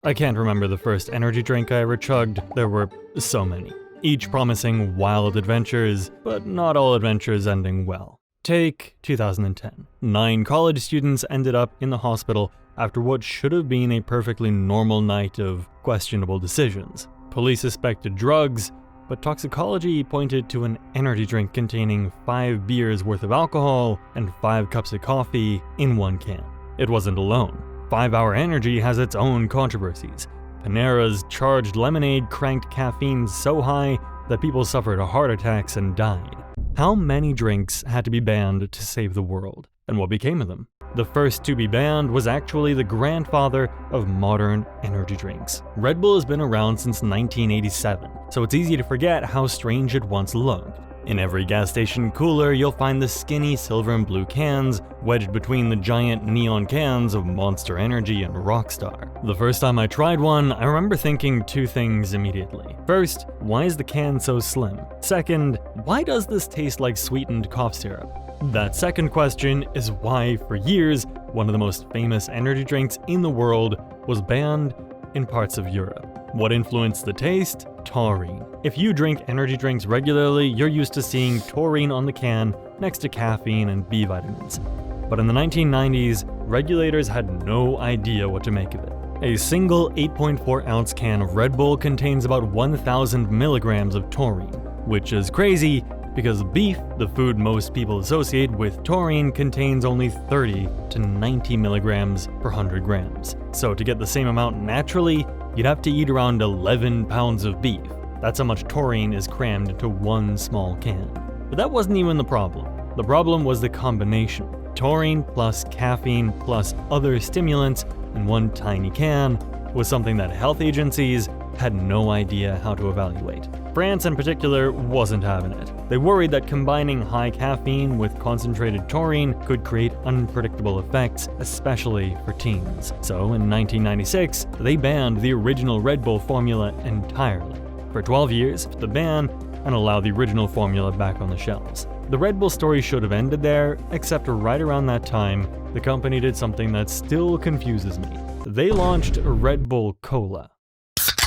I can't remember the first energy drink I ever chugged. There were so many, each promising wild adventures, but not all adventures ending well. Take 2010. 9 college students ended up in the hospital after what should have been a perfectly normal night of questionable decisions. Police suspected drugs, but toxicology pointed to an energy drink containing 5 beers worth of alcohol and 5 cups of coffee in one can. It wasn't alone. 5 Hour Energy has its own controversies. Panera's charged lemonade cranked caffeine so high that people suffered heart attacks and died. How many drinks had to be banned to save the world? And what became of them? The first to be banned was actually the grandfather of modern energy drinks. Red Bull has been around since 1987, so it's easy to forget how strange it once looked. In every gas station cooler, you'll find the skinny silver and blue cans wedged between the giant neon cans of Monster Energy and Rockstar. The first time I tried one, I remember thinking 2 things immediately. First, why is the can so slim? Second, why does this taste like sweetened cough syrup? That second question is why, for years, one of the most famous energy drinks in the world was banned in parts of Europe. What influenced the taste? Taurine. If you drink energy drinks regularly, you're used to seeing taurine on the can next to caffeine and B vitamins. But in the 1990s, regulators had no idea what to make of it. A single 8.4 ounce can of Red Bull contains about 1,000 milligrams of taurine, which is crazy because beef, the food most people associate with taurine, contains only 30 to 90 milligrams per 100 grams. So to get the same amount naturally, you'd have to eat around 11 pounds of beef. That's how much taurine is crammed into one small can. But that wasn't even the problem. The problem was the combination. Taurine plus caffeine plus other stimulants in one tiny can was something that health agencies had no idea how to evaluate. France in particular wasn't having it. They worried that combining high caffeine with concentrated taurine could create unpredictable effects, especially for teens. So in 1996, they banned the original Red Bull formula entirely. For 12 years, the ban and allowed the original formula back on the shelves. The Red Bull story should have ended there, except right around that time, the company did something that still confuses me. They launched Red Bull Cola.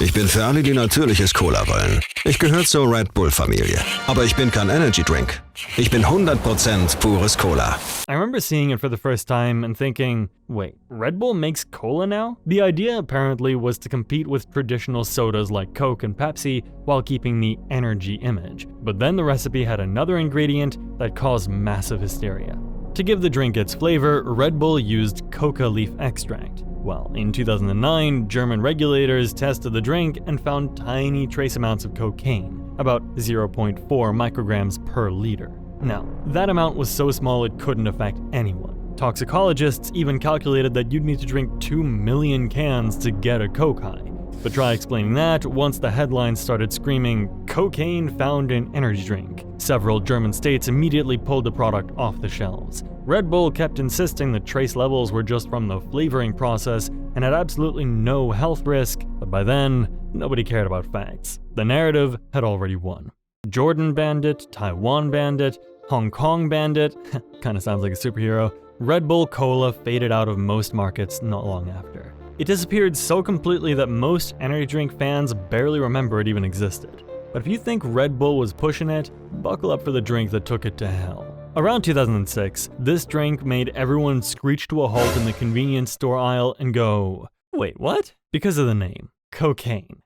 Ich bin für alle, die natürliches Cola wollen. Ich gehöre zur Red Bull-Familie. Aber ich bin kein Energy Drink. Ich bin 100% pures Cola. I remember seeing it for the first time and thinking, wait, Red Bull makes cola now? The idea apparently was to compete with traditional sodas like Coke and Pepsi while keeping the energy image. But then the recipe had another ingredient that caused massive hysteria. To give the drink its flavor, Red Bull used coca leaf extract. Well, in 2009, German regulators tested the drink and found tiny trace amounts of cocaine, about 0.4 micrograms per liter. Now, that amount was so small it couldn't affect anyone. Toxicologists even calculated that you'd need to drink 2 million cans to get a coke high. But try explaining that once the headlines started screaming, "Cocaine found in energy drink." Several German states immediately pulled the product off the shelves. Red Bull kept insisting the trace levels were just from the flavoring process and had absolutely no health risk, but by then, nobody cared about facts. The narrative had already won. Jordan banned it, Taiwan banned it, Hong Kong banned it, kinda sounds like a superhero. Red Bull Cola faded out of most markets not long after. It disappeared so completely that most energy drink fans barely remember it even existed. But if you think Red Bull was pushing it, buckle up for the drink that took it to hell. Around 2006, this drink made everyone screech to a halt in the convenience store aisle and go, wait, what? Because of the name, cocaine.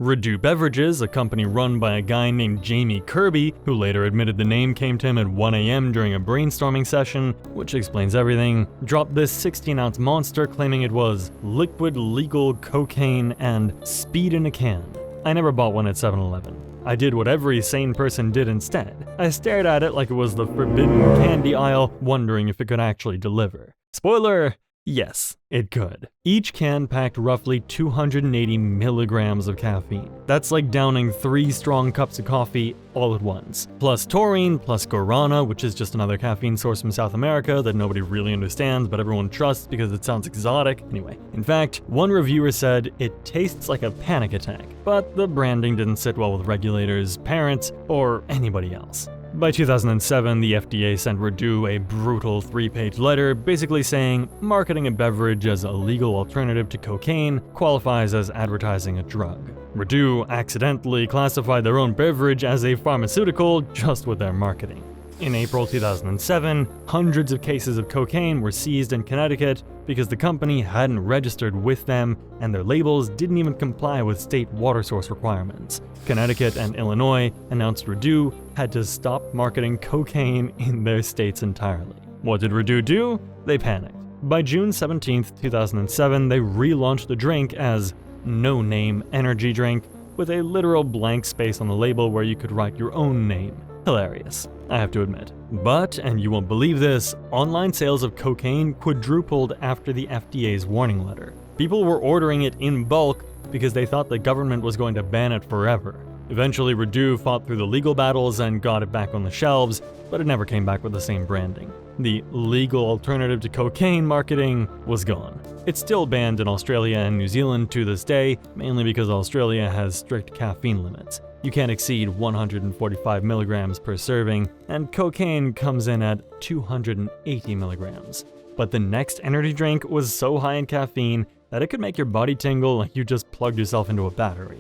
Redo Beverages, a company run by a guy named Jamie Kirby, who later admitted the name came to him at 1 a.m. during a brainstorming session, which explains everything, dropped this 16-ounce monster claiming it was liquid legal cocaine and speed in a can. I never bought one at 7-Eleven. I did what every sane person did instead. I stared at it like it was the forbidden candy aisle, wondering if it could actually deliver. Spoiler! Yes, it could. Each can packed roughly 280 milligrams of caffeine. That's like downing 3 strong cups of coffee all at once. Plus taurine, plus guarana, which is just another caffeine source from South America that nobody really understands but everyone trusts because it sounds exotic. Anyway, in fact, one reviewer said it tastes like a panic attack, but the branding didn't sit well with regulators, parents, or anybody else. By 2007, the FDA sent Redu a brutal 3-page letter basically saying marketing a beverage as a legal alternative to cocaine qualifies as advertising a drug. Redu accidentally classified their own beverage as a pharmaceutical just with their marketing. In April 2007, hundreds of cases of cocaine were seized in Connecticut because the company hadn't registered with them and their labels didn't even comply with state water source requirements. Connecticut and Illinois announced Redu had to stop marketing cocaine in their states entirely. What did Redu do? They panicked. By June 17, 2007, they relaunched the drink as No Name Energy Drink with a literal blank space on the label where you could write your own name. Hilarious, I have to admit. But, and you won't believe this, online sales of cocaine quadrupled after the FDA's warning letter. People were ordering it in bulk because they thought the government was going to ban it forever. Eventually, Redu fought through the legal battles and got it back on the shelves, but it never came back with the same branding. The legal alternative to cocaine marketing was gone. It's still banned in Australia and New Zealand to this day, mainly because Australia has strict caffeine limits. You can't exceed 145 milligrams per serving, and cocaine comes in at 280 milligrams. But the next energy drink was so high in caffeine that it could make your body tingle like you just plugged yourself into a battery.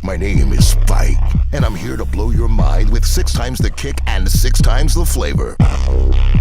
My name is Spike, and I'm here to blow your mind with 6 times the kick and 6 times the flavor.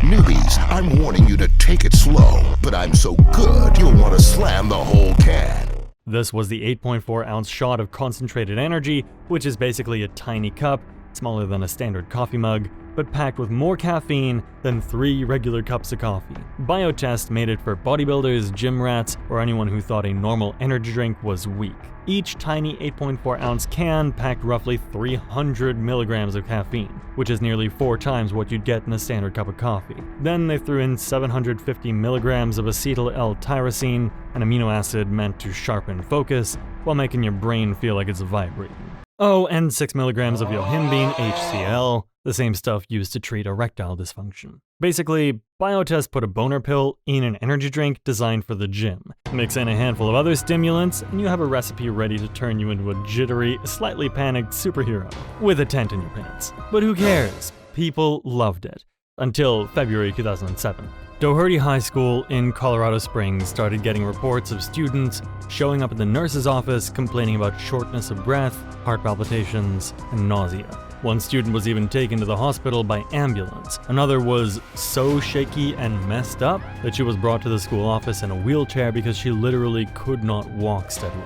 Newbies, I'm warning you to take it slow, but I'm so good you'll want to slam the whole can. This was the 8.4-ounce shot of concentrated energy, which is basically a tiny cup, smaller than a standard coffee mug, but packed with more caffeine than 3 regular cups of coffee. Biotest made it for bodybuilders, gym rats, or anyone who thought a normal energy drink was weak. Each tiny 8.4-ounce can packed roughly 300 milligrams of caffeine, which is nearly 4 times what you'd get in a standard cup of coffee. Then they threw in 750 milligrams of acetyl L-tyrosine, an amino acid meant to sharpen focus, while making your brain feel like it's vibrating. Oh, and 6 milligrams of yohimbine, HCl, the same stuff used to treat erectile dysfunction. Basically, Biotest put a boner pill in an energy drink designed for the gym. Mix in a handful of other stimulants, and you have a recipe ready to turn you into a jittery, slightly panicked superhero with a tent in your pants. But who cares? People loved it. Until February 2007. Doherty High School in Colorado Springs started getting reports of students showing up at the nurse's office complaining about shortness of breath, heart palpitations, and nausea. One student was even taken to the hospital by ambulance. Another was so shaky and messed up that she was brought to the school office in a wheelchair because she literally could not walk steadily.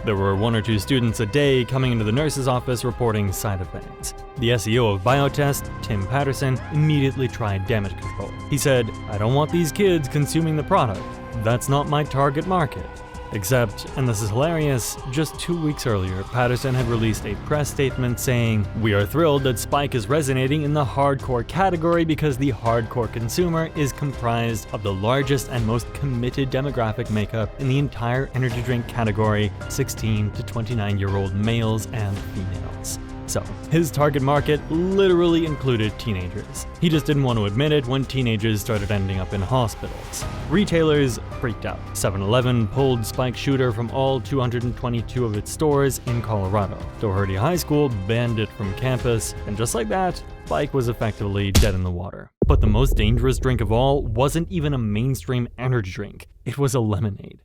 There were 1 or 2 students a day coming into the nurse's office reporting side effects. The SEO of Biotest, Tim Patterson, immediately tried damage control. He said, "I don't want these kids consuming the product. That's not my target market." Except, and this is hilarious, just 2 weeks earlier, Patterson had released a press statement saying, "We are thrilled that Spike is resonating in the hardcore category because the hardcore consumer is comprised of the largest and most committed demographic makeup in the entire energy drink category, 16 to 29-year-old males and females." So, his target market literally included teenagers. He just didn't want to admit it when teenagers started ending up in hospitals. Retailers freaked out. 7-Eleven pulled Spike Shooter from all 222 of its stores in Colorado. Doherty High School banned it from campus, and just like that, Spike was effectively dead in the water. But the most dangerous drink of all wasn't even a mainstream energy drink. It was a lemonade.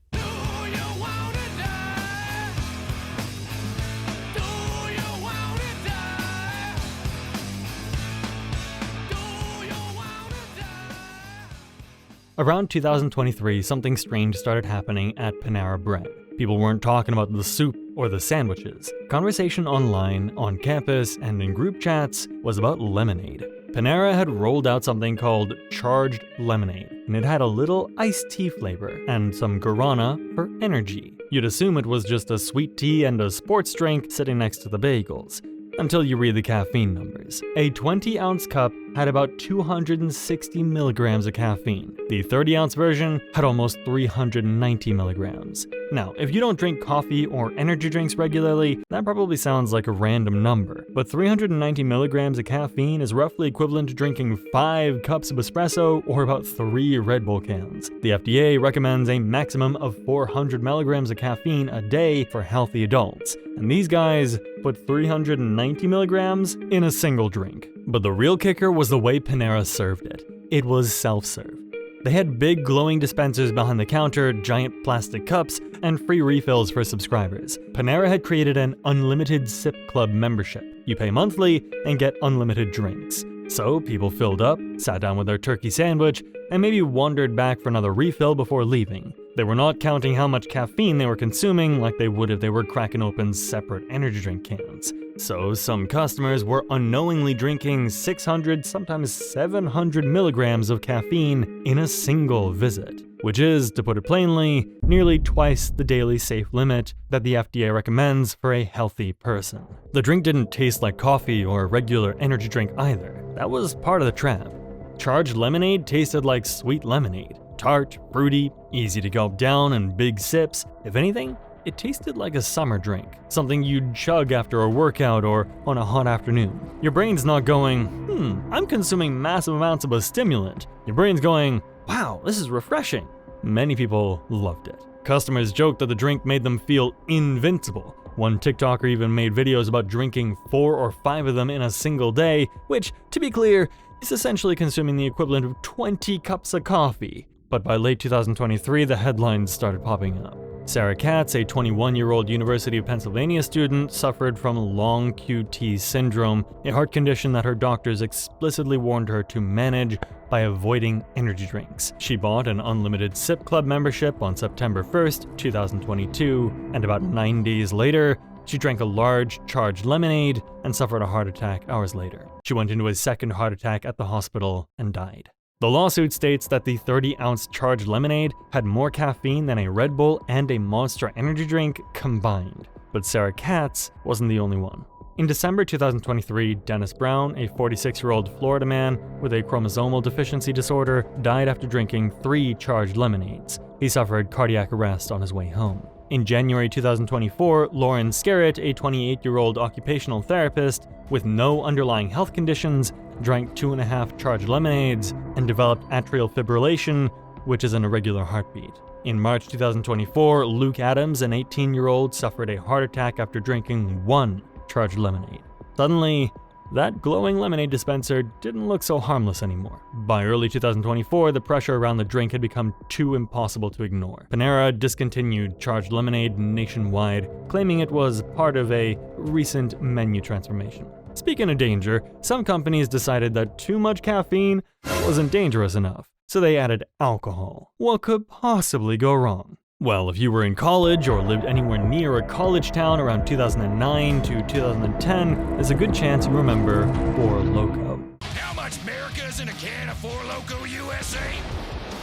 Around 2023, something strange started happening at Panera Bread. People weren't talking about the soup or the sandwiches. Conversation online, on campus, and in group chats was about lemonade. Panera had rolled out something called Charged Lemonade, and it had a little iced tea flavor and some guarana for energy. You'd assume it was just a sweet tea and a sports drink sitting next to the bagels. Until you read the caffeine numbers. A 20-ounce cup had about 260 milligrams of caffeine. The 30-ounce version had almost 390 milligrams. Now, if you don't drink coffee or energy drinks regularly, that probably sounds like a random number, but 390 milligrams of caffeine is roughly equivalent to drinking 5 cups of espresso or about 3 Red Bull cans. The FDA recommends a maximum of 400 milligrams of caffeine a day for healthy adults, and these guys put 390 milligrams in a single drink. But the real kicker was the way Panera served it. It was self-serve. They had big glowing dispensers behind the counter, giant plastic cups, and free refills for subscribers. Panera had created an unlimited sip club membership. You pay monthly and get unlimited drinks. So people filled up, sat down with their turkey sandwich, and maybe wandered back for another refill before leaving. They were not counting how much caffeine they were consuming like they would if they were cracking open separate energy drink cans. So some customers were unknowingly drinking 600, sometimes 700 milligrams of caffeine in a single visit, which is, to put it plainly, nearly twice the daily safe limit that the FDA recommends for a healthy person. The drink didn't taste like coffee or a regular energy drink either. That was part of the trap. Charged lemonade tasted like sweet lemonade. Tart, fruity, easy to gulp down in big sips. If anything, it tasted like a summer drink, something you'd chug after a workout or on a hot afternoon. Your brain's not going, I'm consuming massive amounts of a stimulant. Your brain's going, wow, this is refreshing. Many people loved it. Customers joked that the drink made them feel invincible. One TikToker even made videos about drinking 4 or 5 of them in a single day, which, to be clear, is essentially consuming the equivalent of 20 cups of coffee. But by late 2023, the headlines started popping up. Sarah Katz, a 21-year-old University of Pennsylvania student, suffered from long QT syndrome, a heart condition that her doctors explicitly warned her to manage by avoiding energy drinks. She bought an unlimited Sip Club membership on September 1st, 2022, and about 9 days later, she drank a large, charged lemonade and suffered a heart attack hours later. She went into a second heart attack at the hospital and died. The lawsuit states that the 30-ounce charged lemonade had more caffeine than a Red Bull and a Monster energy drink combined. But Sarah Katz wasn't the only one. In December 2023, Dennis Brown, a 46-year-old Florida man with a chromosomal deficiency disorder, died after drinking 3 charged lemonades. He suffered cardiac arrest on his way home. In January 2024, Lauren Scarrett, a 28-year-old occupational therapist with no underlying health conditions, drank 2.5 charged lemonades and developed atrial fibrillation, which is an irregular heartbeat. In March 2024, Luke Adams, an 18-year-old, suffered a heart attack after drinking 1 charged lemonade. Suddenly, that glowing lemonade dispenser didn't look so harmless anymore. By early 2024, the pressure around the drink had become too impossible to ignore. Panera discontinued charged lemonade nationwide, claiming it was part of a recent menu transformation. Speaking of danger, some companies decided that too much caffeine wasn't dangerous enough, so they added alcohol. What could possibly go wrong? Well, if you were in college or lived anywhere near a college town around 2009 to 2010, there's a good chance you remember Four Loko. How much America is in a can of Four Loko USA?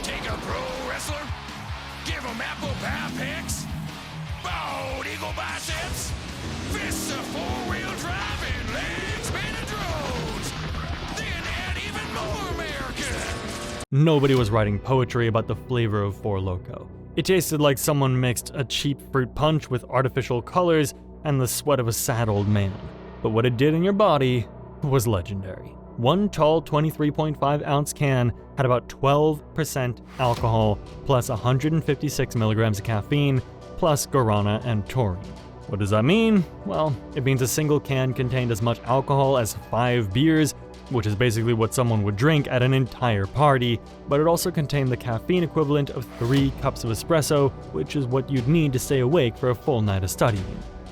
Take a pro wrestler, give him apple pie picks, bald eagle biceps, fists of 4-wheel drive and legs made of drones. Then add even more America. Nobody was writing poetry about the flavor of Four Loko. It tasted like someone mixed a cheap fruit punch with artificial colors and the sweat of a sad old man. But what it did in your body was legendary. One tall 23.5-ounce can had about 12% alcohol, plus 156 milligrams of caffeine, plus guarana and taurine. What does that mean? Well, it means a single can contained as much alcohol as 5 beers, which is basically what someone would drink at an entire party, but it also contained the caffeine equivalent of 3 cups of espresso, which is what you'd need to stay awake for a full night of studying.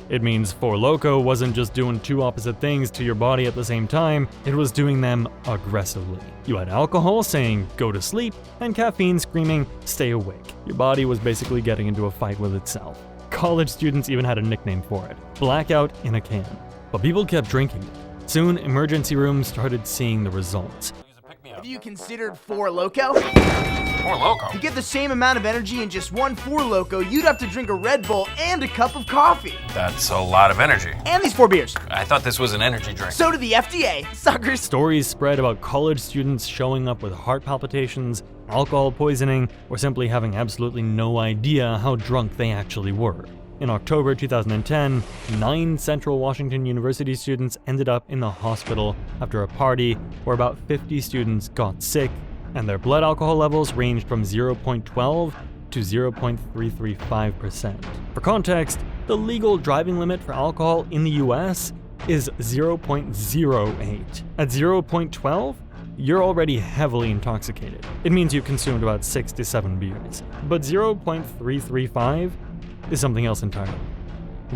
It means Four Loko wasn't just doing 2 opposite things to your body at the same time, it was doing them aggressively. You had alcohol saying, go to sleep, and caffeine screaming, stay awake. Your body was basically getting into a fight with itself. College students even had a nickname for it, blackout in a can. But people kept drinking it. Soon, emergency rooms started seeing the results. Have you considered Four Loko? Four Loko? To get the same amount of energy in just one Four Loko, you'd have to drink a Red Bull and a cup of coffee. That's a lot of energy. And these 4 beers. I thought this was an energy drink. So did the FDA, suckers. Stories spread about college students showing up with heart palpitations, alcohol poisoning, or simply having absolutely no idea how drunk they actually were. In October 2010, 9 Central Washington University students ended up in the hospital after a party where about 50 students got sick, and their blood alcohol levels ranged from 0.12 to 0.335%. For context, the legal driving limit for alcohol in the US is 0.08. At 0.12, you're already heavily intoxicated. It means you've consumed about 6 to 7 beers. But 0.335 is something else entirely.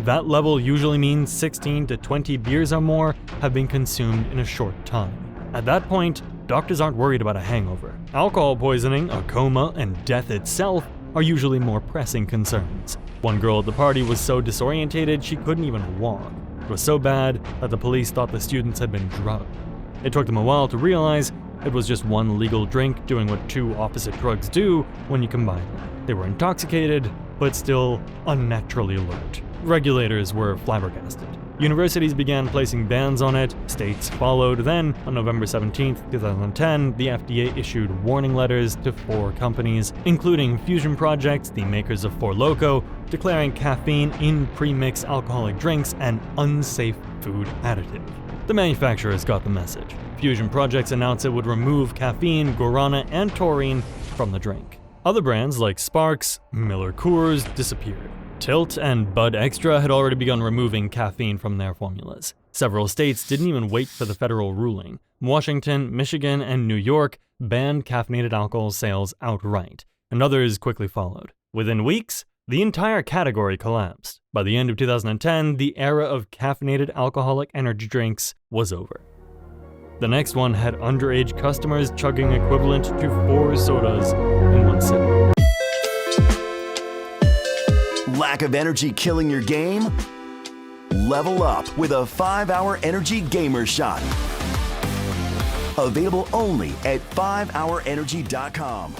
That level usually means 16 to 20 beers or more have been consumed in a short time. At that point, doctors aren't worried about a hangover. Alcohol poisoning, a coma, and death itself are usually more pressing concerns. One girl at the party was so disorientated she couldn't even walk. It was so bad that the police thought the students had been drugged. It took them a while to realize it was just one legal drink doing what 2 opposite drugs do when you combine them. They were intoxicated, but still unnaturally alert. Regulators were flabbergasted. Universities began placing bans on it, states followed, then on November 17, 2010, the FDA issued warning letters to 4 companies, including Fusion Projects, the makers of Four Loko, declaring caffeine in pre-mixed alcoholic drinks an unsafe food additive. The manufacturers got the message. Fusion Projects announced it would remove caffeine, guarana, and taurine from the drink. Other brands like Sparks, Miller Coors disappeared. Tilt and Bud Extra had already begun removing caffeine from their formulas. Several states didn't even wait for the federal ruling. Washington, Michigan, and New York banned caffeinated alcohol sales outright, and others quickly followed. Within weeks, the entire category collapsed. By the end of 2010, the era of caffeinated alcoholic energy drinks was over. The next one had underage customers chugging equivalent to 4 sodas in one sitting. Lack of energy killing your game? Level up with a 5-hour energy gamer shot. Available only at 5hourenergy.com.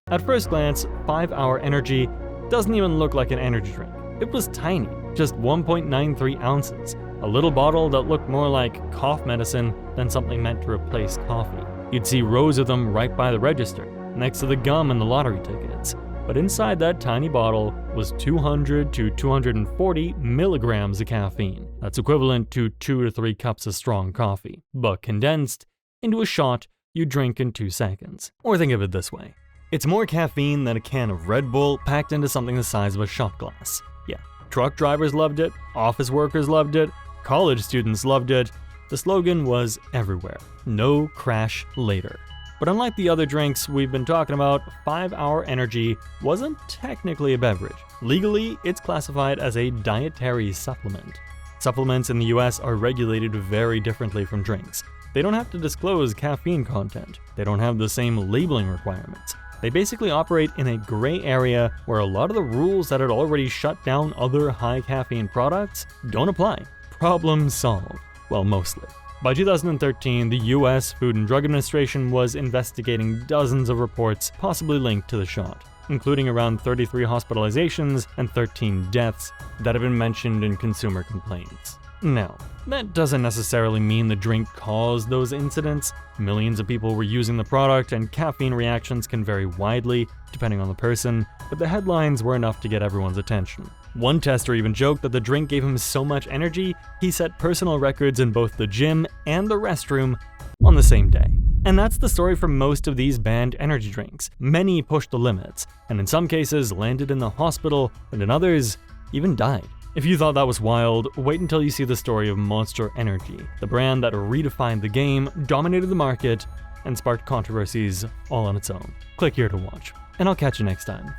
At first glance, 5-Hour Energy doesn't even look like an energy drink. It was tiny, just 1.93 ounces, a little bottle that looked more like cough medicine than something meant to replace coffee. You'd see rows of them right by the register, next to the gum and the lottery tickets. But inside that tiny bottle was 200 to 240 milligrams of caffeine. That's equivalent to 2 to 3 cups of strong coffee, but condensed into a shot you drink in 2 seconds. Or think of it this way. It's more caffeine than a can of Red Bull packed into something the size of a shot glass. Yeah, truck drivers loved it, office workers loved it, college students loved it. The slogan was everywhere. No crash later. But unlike the other drinks we've been talking about, 5-Hour Energy wasn't technically a beverage. Legally, it's classified as a dietary supplement. Supplements in the US are regulated very differently from drinks. They don't have to disclose caffeine content. They don't have the same labeling requirements. They basically operate in a gray area where a lot of the rules that had already shut down other high caffeine products don't apply. Problem solved. Well, mostly. By 2013, the US Food and Drug Administration was investigating dozens of reports possibly linked to the shot, including around 33 hospitalizations and 13 deaths that have been mentioned in consumer complaints. Now, that doesn't necessarily mean the drink caused those incidents. Millions of people were using the product, and caffeine reactions can vary widely depending on the person, but the headlines were enough to get everyone's attention. One tester even joked that the drink gave him so much energy, he set personal records in both the gym and the restroom on the same day. And that's the story for most of these banned energy drinks. Many pushed the limits, and in some cases landed in the hospital, and in others, even died. If you thought that was wild, wait until you see the story of Monster Energy, the brand that redefined the game, dominated the market, and sparked controversies all on its own. Click here to watch, and I'll catch you next time.